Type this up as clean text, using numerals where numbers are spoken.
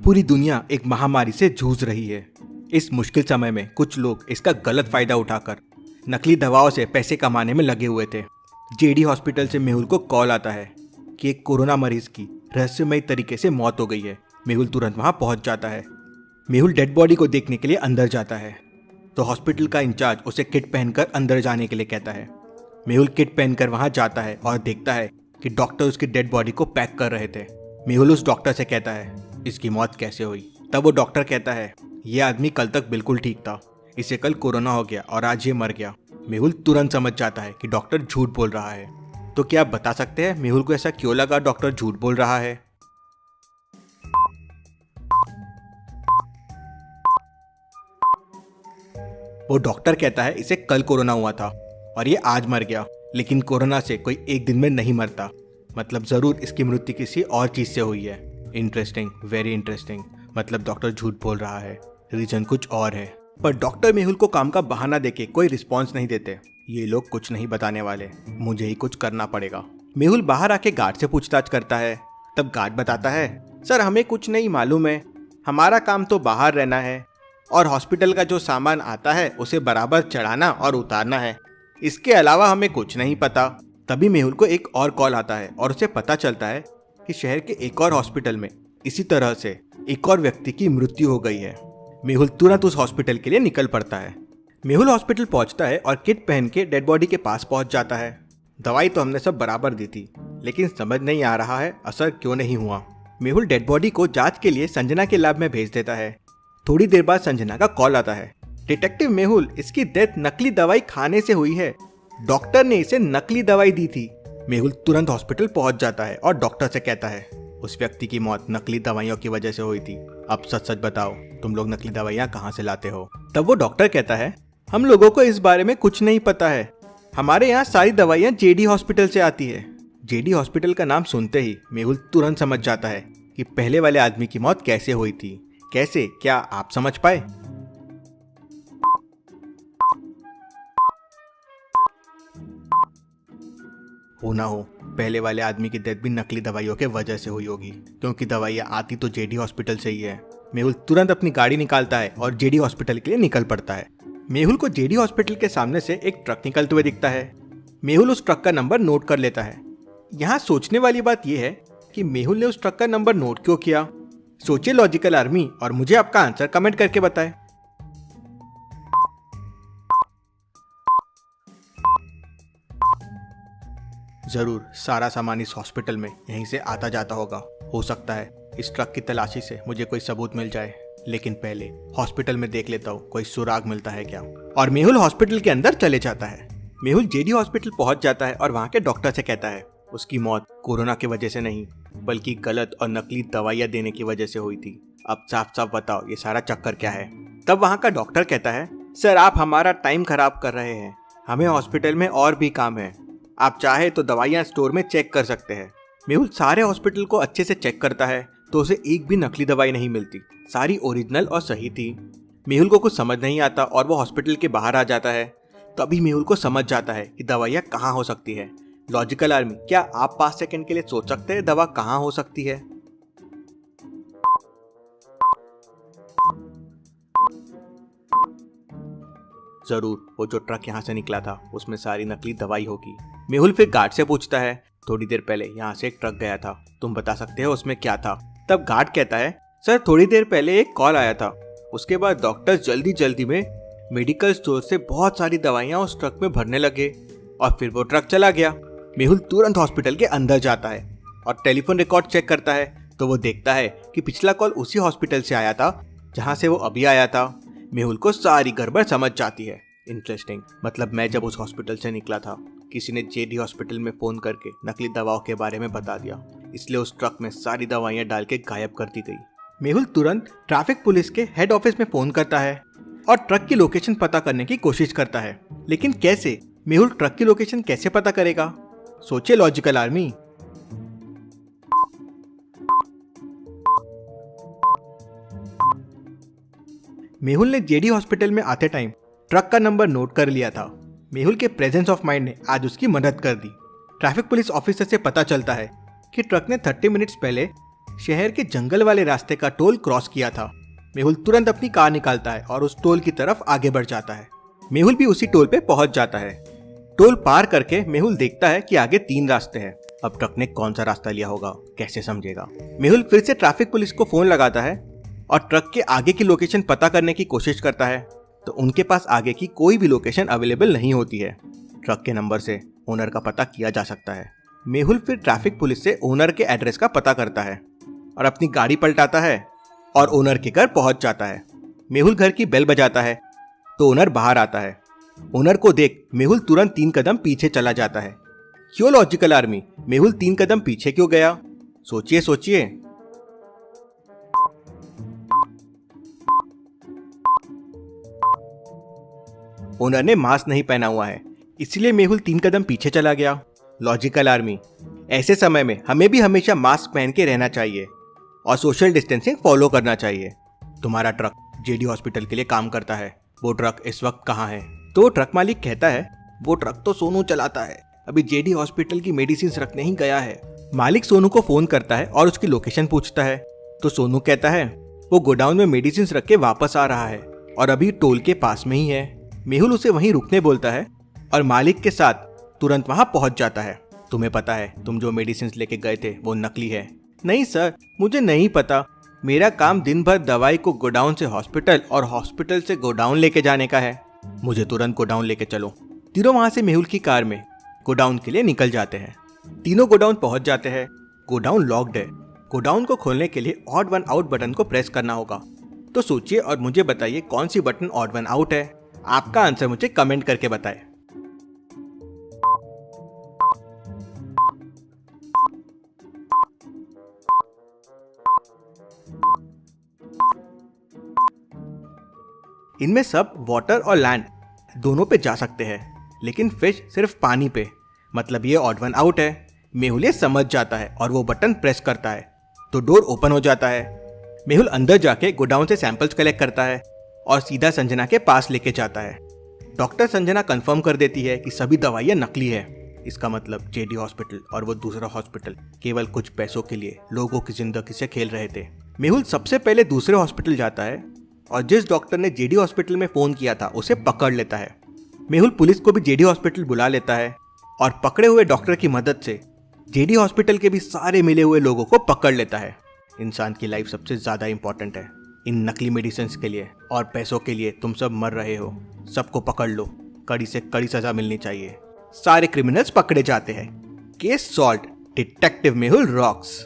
पूरी दुनिया एक महामारी से जूझ रही है। इस मुश्किल समय में कुछ लोग इसका गलत फायदा उठाकर नकली दवाओं से पैसे कमाने में लगे हुए थे। जेडी हॉस्पिटल से मेहुल को कॉल आता है कि एक कोरोना मरीज की रहस्यमयी तरीके से मौत हो गई है। मेहुल तुरंत वहां पहुंच जाता है। मेहुल डेड बॉडी को देखने के लिए अंदर जाता है तो हॉस्पिटल का इंचार्ज उसे किट पहनकर अंदर जाने के लिए कहता है। मेहुल किट पहनकर वहां जाता है और देखता है कि डॉक्टर उसकी डेड बॉडी को पैक कर रहे थे। मेहुल उस डॉक्टर से कहता है, इसकी मौत कैसे हुई? तब वो डॉक्टर कहता है, ये आदमी कल तक बिल्कुल ठीक था, इसे कल कोरोना हो गया और आज ये मर गया। मेहुल तुरंत समझ जाता है कि डॉक्टर झूठ बोल रहा है। तो क्या आप बता सकते हैं मेहुल को ऐसा क्यों लगा डॉक्टर झूठ बोल रहा है? वो डॉक्टर कहता है इसे कल कोरोना हुआ था और ये आज मर गया, लेकिन कोरोना से कोई एक दिन में नहीं मरता। मतलब जरूर इसकी मृत्यु किसी और चीज से हुई है। Interesting, very interesting. मतलब डॉक्टर झूठ बोल रहा है, रीजन कुछ और है। पर डॉक्टर मेहुल को काम का बहाना देके कोई रिस्पॉन्स नहीं देते। ये लोग कुछ नहीं बताने वाले, मुझे ही कुछ करना पड़ेगा। मेहुल बाहर आके गार्ड से पूछताछ करता है। तब गार्ड बताता है, सर हमें कुछ नहीं मालूम है, हमारा काम तो बाहर रहना है और हॉस्पिटल का जो सामान आता है उसे बराबर चढ़ाना और उतारना है, इसके अलावा हमें कुछ नहीं पता। तभी मेहुल को एक और कॉल आता है और उसे पता चलता है कि शहर के एक और हॉस्पिटल में इसी तरह से एक और व्यक्ति की मृत्यु हो गई है। मेहुल तुरंत उस हॉस्पिटल के लिए निकल पड़ता है। मेहुल हॉस्पिटल पहुंचता है और किट पहन के डेड बॉडी के पास पहुंच जाता है। दवाई तो हमने सब बराबर दी थी, लेकिन समझ नहीं आ रहा है असर क्यों नहीं हुआ। मेहुल डेड बॉडी को जांच के लिए संजना के लैब में भेज देता है। थोड़ी देर बाद संजना का कॉल आता है, डिटेक्टिव मेहुल, इसकी डेथ नकली दवाई खाने से हुई है, डॉक्टर ने इसे नकली दवाई दी थी। मेहुल तुरंत हॉस्पिटल पहुंच जाता है और डॉक्टर से कहता है, उस व्यक्ति की मौत नकली दवाइयों की वजह से हुई थी। अब सच सच बताओ, तुम लोग नकली दवाइयाँ कहाँ से लाते हो? तब वो डॉक्टर कहता है, हम लोगों को इस बारे में कुछ नहीं पता है, हमारे यहाँ सारी दवाइयाँ जेडी हॉस्पिटल से आती है। जेडी हॉस्पिटल का नाम सुनते ही मेहुल तुरंत समझ जाता है कि पहले वाले आदमी की मौत कैसे हुई थी। कैसे, क्या आप समझ पाए? हो ना हो, पहले वाले आदमी की डेथ भी नकली दवाइयों के वजह से हुई होगी, क्योंकि दवाइयाँ आती तो जेडी हॉस्पिटल से ही है। मेहुल तुरंत अपनी गाड़ी निकालता है और जेडी हॉस्पिटल के लिए निकल पड़ता है। मेहुल को जेडी हॉस्पिटल के सामने से एक ट्रक निकलते हुए दिखता है। मेहुल उस ट्रक का नंबर नोट कर लेता है। यहाँ सोचने वाली बात यह है कि मेहुल ने उस ट्रक का नंबर नोट क्यों किया? सोचिए लॉजिकल आर्मी, और मुझे आपका आंसर कमेंट करके बताएं। जरूर सारा सामान इस हॉस्पिटल में यहीं से आता जाता होगा। हो सकता है इस ट्रक की तलाशी से मुझे कोई सबूत मिल जाए, लेकिन पहले हॉस्पिटल में देख लेता हूँ कोई सुराग मिलता है क्या। और मेहुल हॉस्पिटल के अंदर चले जाता है। मेहुल जेडी हॉस्पिटल पहुंच जाता है और वहाँ के डॉक्टर से कहता है उसकी मौत कोरोना की वजह से नहीं, बल्कि गलत और नकली दवाइयाँ देने की वजह से हुई थी। अब साफ साफ बताओ ये सारा चक्कर क्या है? तब वहाँ का डॉक्टर कहता है, सर आप हमारा टाइम खराब कर रहे हैं, हमें हॉस्पिटल में और भी काम है, आप चाहे तो दवाइयाँ स्टोर में चेक कर सकते हैं। मेहुल सारे हॉस्पिटल को अच्छे से चेक करता है तो उसे एक भी नकली दवाई नहीं मिलती, सारी ओरिजिनल और सही थी। मेहुल को कुछ समझ नहीं आता और वो हॉस्पिटल के बाहर आ जाता है। तभी मेहुल को समझ जाता है कि दवाइयाँ कहाँ हो सकती है। लॉजिकल आर्मी, क्या आप 5 सेकंड के लिए सोच सकते हैं दवा कहाँ हो सकती है? जरूर वो जो ट्रक यहाँ से निकला था उसमें सारी नकली दवाई होगी। मेहुल फिर गार्ड से पूछता है, थोड़ी देर पहले यहाँ से एक ट्रक गया था, तुम बता सकते हो उसमें क्या था? तब गार्ड कहता है, सर थोड़ी देर पहले एक कॉल आया था, उसके बाद डॉक्टर जल्दी जल्दी में मेडिकल स्टोर से बहुत सारी दवाइयाँ उस ट्रक में भरने लगे और फिर वो ट्रक चला गया। मेहुल तुरंत हॉस्पिटल के अंदर जाता है और टेलीफोन रिकॉर्ड चेक करता है तो वो देखता है कि पिछला कॉल उसी हॉस्पिटल से आया था जहाँ से वो अभी आया था। मेहुल को सारी गड़बड़ समझ जाती है। इंटरेस्टिंग, मतलब मैं जब उस हॉस्पिटल से निकला था किसी ने जेडी हॉस्पिटल में फोन करके नकली दवाओं के बारे में बता दिया, इसलिए उस ट्रक में सारी दवाइयाँ डाल के गायब कर दी गई। मेहुल तुरंत ट्रैफिक पुलिस के हेड ऑफिस में फोन करता है और ट्रक की लोकेशन पता करने की कोशिश करता है। लेकिन कैसे? मेहुल ट्रक की लोकेशन कैसे पता करेगा? सोचिए लॉजिकल आर्मी। मेहुल ने जेडी हॉस्पिटल में आते टाइम ट्रक का नंबर नोट कर लिया था। मेहुल के प्रेजेंस ऑफ माइंड ने आज उसकी मदद कर दी। ट्रैफिक पुलिस ऑफिसर से पता चलता है कि ट्रक ने 30 मिनट्स पहले शहर के जंगल वाले रास्ते का टोल क्रॉस किया था। मेहुल तुरंत अपनी कार निकालता है और उस टोल की तरफ आगे बढ़ जाता है। मेहुल भी उसी टोल पे पहुंच जाता है। टोल पार करके मेहुल देखता है कि आगे 3 रास्ते हैं। अब ट्रक ने कौन सा रास्ता लिया होगा, कैसे समझेगा। मेहुल फिर से ट्रैफिक पुलिस को फोन लगाता है और ट्रक के आगे की लोकेशन पता करने की कोशिश करता है, तो उनके पास आगे की कोई भी लोकेशन अवेलेबल नहीं होती है। ट्रक के नंबर से ओनर का पता किया जा सकता है। मेहुल फिर ट्रैफिक पुलिस से ओनर के एड्रेस का पता करता है और अपनी गाड़ी पलटाता है और ओनर के घर पहुंच जाता है। मेहुल घर की बेल बजाता है तो ओनर बाहर आता है। ओनर को देख मेहुल तुरंत 3 कदम पीछे चला जाता है। क्यों लॉजिकल आर्मी, मेहुल 3 कदम पीछे क्यों गया? सोचिए सोचिए। ओनर ने मास्क नहीं पहना हुआ है, इसलिए मेहुल 3 कदम पीछे चला गया। लॉजिकल आर्मी, ऐसे समय में हमें भी हमेशा मास्क पहन के रहना चाहिए और सोशल डिस्टेंसिंग फॉलो करना चाहिए। तुम्हारा ट्रक जेडी हॉस्पिटल के लिए काम करता है, वो ट्रक इस वक्त कहाँ है? तो ट्रक मालिक कहता है, वो ट्रक तो सोनू चलाता है, अभी जेडी हॉस्पिटल की मेडिसिन रखने ही गया है। मालिक सोनू को फोन करता है और उसकी लोकेशन पूछता है, तो सोनू कहता है वो गोडाउन में मेडिसिन रख के वापस आ रहा है और अभी टोल के पास में ही है। मेहुल उसे वहीं रुकने बोलता है और मालिक के साथ तुरंत वहां पहुंच जाता है। तुम्हें पता है तुम जो मेडिसिन लेके गए थे वो नकली है? नहीं सर, मुझे नहीं पता, मेरा काम दिन भर दवाई को गोडाउन से हॉस्पिटल और हॉस्पिटल से गोडाउन लेके जाने का है। मुझे तुरंत गोडाउन लेके चलो। तीनों वहां से मेहुल की कार में गोडाउन के लिए निकल जाते हैं। तीनों गोडाउन पहुंच जाते हैं। गोडाउन लॉक्ड है। गोडाउन को खोलने के लिए ऑड वन आउट बटन को प्रेस करना होगा। तो सोचिए और मुझे बताइए कौन सी बटन ऑड वन आउट है। आपका आंसर मुझे कमेंट करके बताएं। इनमें सब वाटर और लैंड दोनों पे जा सकते हैं, लेकिन फिश सिर्फ पानी पे, मतलब ये ऑड वन आउट है। मेहुल ये समझ जाता है और वो बटन प्रेस करता है तो डोर ओपन हो जाता है। मेहुल अंदर जाके गोडाउन से सैंपल्स कलेक्ट करता है और सीधा संजना के पास लेके जाता है। डॉक्टर संजना कंफर्म कर देती है कि सभी दवाइयाँ नकली है। इसका मतलब जेडी हॉस्पिटल और वो दूसरा हॉस्पिटल केवल कुछ पैसों के लिए लोगों की जिंदगी से खेल रहे थे। मेहुल सबसे पहले दूसरे हॉस्पिटल जाता है और जिस डॉक्टर ने जेडी हॉस्पिटल में फोन किया था उसे पकड़ लेता है। मेहुल पुलिस को भी जेडी हॉस्पिटल बुला लेता है और पकड़े हुए डॉक्टर की मदद से जेडी हॉस्पिटल के भी सारे मिले हुए लोगों को पकड़ लेता है। इंसान की लाइफ सबसे ज्यादा इंपॉर्टेंट है। इन नकली मेडिसिन के लिए और पैसों के लिए तुम सब मर रहे हो। सबको पकड़ लो, कड़ी से कड़ी सजा मिलनी चाहिए। सारे क्रिमिनल्स पकड़े जाते हैं। Case solve, detective Mehul rocks.